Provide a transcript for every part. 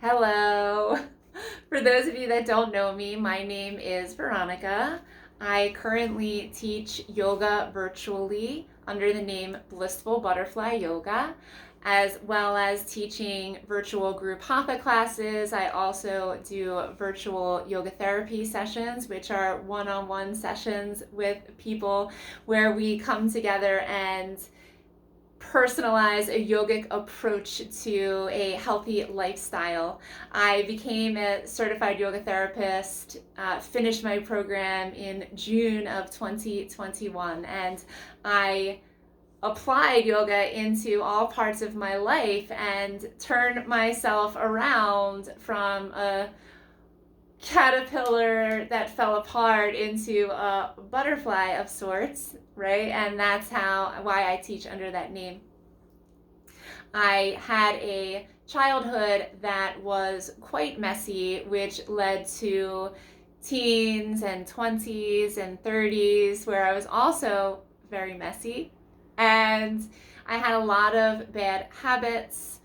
Hello. For those of you that don't know me, my name is Veronica. I currently teach yoga virtually under the name Blissful Butterfly Yoga, as well as teaching virtual group hatha classes. I also do virtual yoga therapy sessions, which are one-on-one sessions with people where we come together and personalize a yogic approach to a healthy lifestyle. I became a certified yoga therapist, finished my program in June of 2021, and I applied yoga into all parts of my life and turned myself around from a caterpillar that fell apart into a butterfly of sorts, right? And that's why I teach under that name. I had a childhood that was quite messy, which led to teens and 20s and 30s where I was also very messy. And I had a lot of bad habits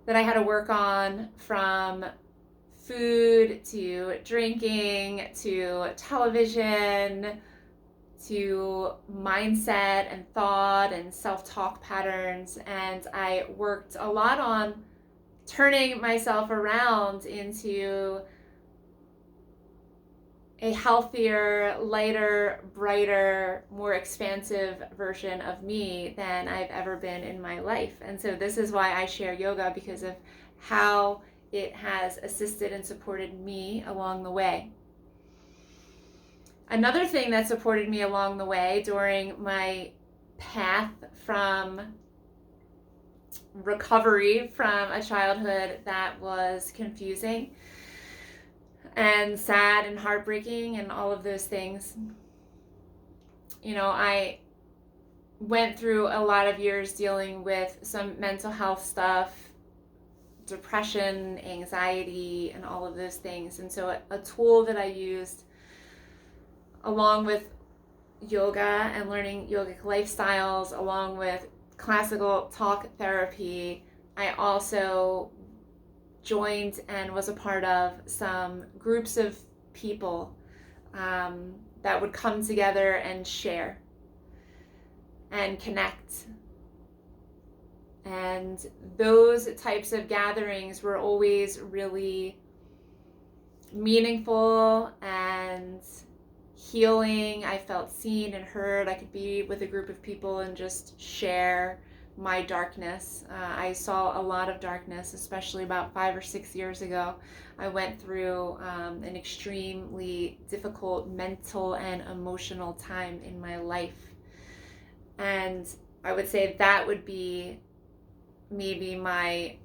that I had to work on, from food to drinking to television to mindset and thought and self-talk patterns. And I worked a lot on turning myself around into a healthier, lighter, brighter, more expansive version of me than I've ever been in my life. And so this is why I share yoga, because of how it has assisted and supported me along the way. Another thing that supported me along the way during my path from recovery from a childhood that was confusing and sad and heartbreaking and all of those things. I went through a lot of years dealing with some mental health stuff, depression, anxiety, and all of those things. And so a tool that I used along with yoga and learning yogic lifestyles, along with classical talk therapy, I also joined and was a part of some groups of people that would come together and share and connect. And those types of gatherings were always really meaningful and healing. I felt seen and heard. I could be with a group of people and just share my darkness. I saw a lot of darkness, especially about 5 or 6 years ago. I went through an extremely difficult mental and emotional time in my life. And I would say that would be maybe my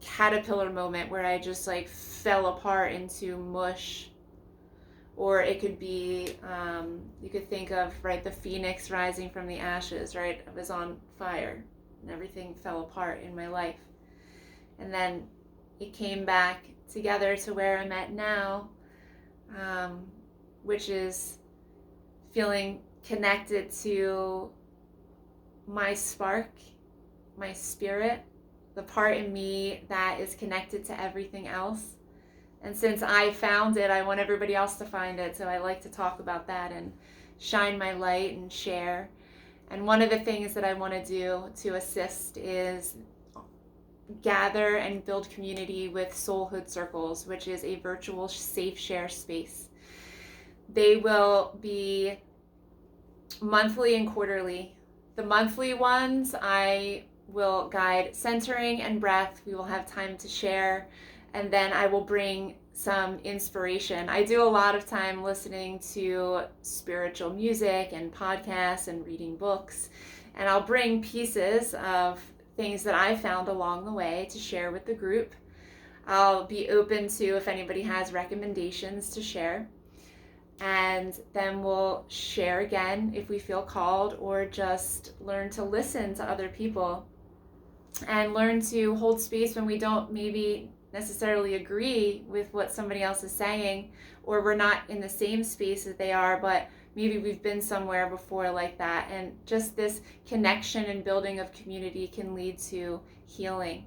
caterpillar moment, where I just fell apart into mush. Or it could be, you could think of, the phoenix rising from the ashes, right? I was on fire and everything fell apart in my life. And then it came back together to where I'm at now, which is feeling connected to my spark, my spirit, the part in me that is connected to everything else. And since I found it, I want everybody else to find it. So I like to talk about that and shine my light and share. And one of the things that I want to do to assist is gather and build community with Soulhood Circles, which is a virtual safe share space. They will be monthly and quarterly. The monthly ones, I will guide centering and breath. We will have time to share. And then I will bring some inspiration. I do a lot of time listening to spiritual music and podcasts and reading books. And I'll bring pieces of things that I found along the way to share with the group. I'll be open to if anybody has recommendations to share. And then we'll share again if we feel called, or just learn to listen to other people and learn to hold space when we don't maybe necessarily agree with what somebody else is saying, or we're not in the same space as they are, but maybe we've been somewhere before like that. And just this connection and building of community can lead to healing.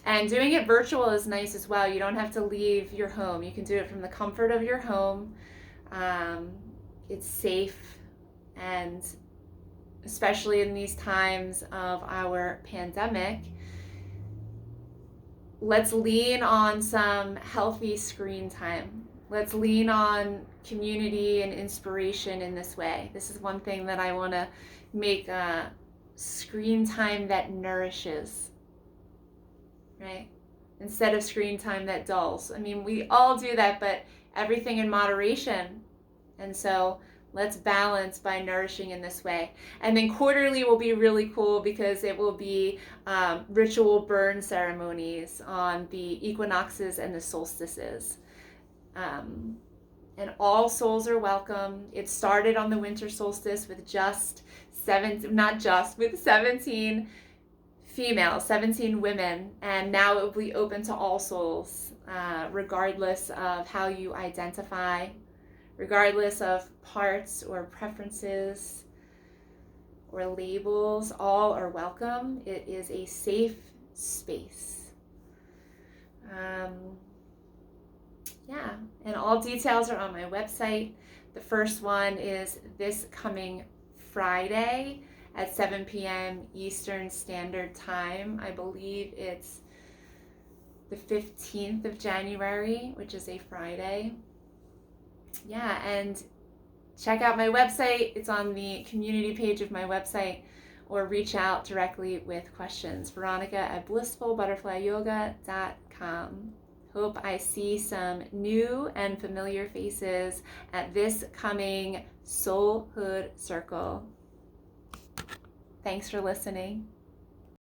And doing it virtual is nice as well. You don't have to leave your home. You can do it from the comfort of your home. It's safe, and especially in these times of our pandemic, let's lean on some healthy screen time. Let's lean on community and inspiration in this way. This is one thing that I want to make screen time that nourishes, right? Instead of screen time that dulls. I mean, we all do that, but everything in moderation. And so let's balance by nourishing in this way. And then quarterly will be really cool because it will be ritual burn ceremonies on the equinoxes and the solstices. And all souls are welcome. It started on the winter solstice with with 17 females, 17 women, and now it will be open to all souls, regardless of how you identify, regardless of parts or preferences or labels. All are welcome. It is a safe space. Yeah, and all details are on my website. The first one is this coming Friday at 7 p.m. Eastern Standard Time. I believe it's the 15th of January, which is a Friday. Yeah, and check out my website. It's on the community page of my website, or reach out directly with questions. Veronica@blissfulbutterflyyoga.com. Hope I see some new and familiar faces at this coming Soulhood Circle. Thanks for listening.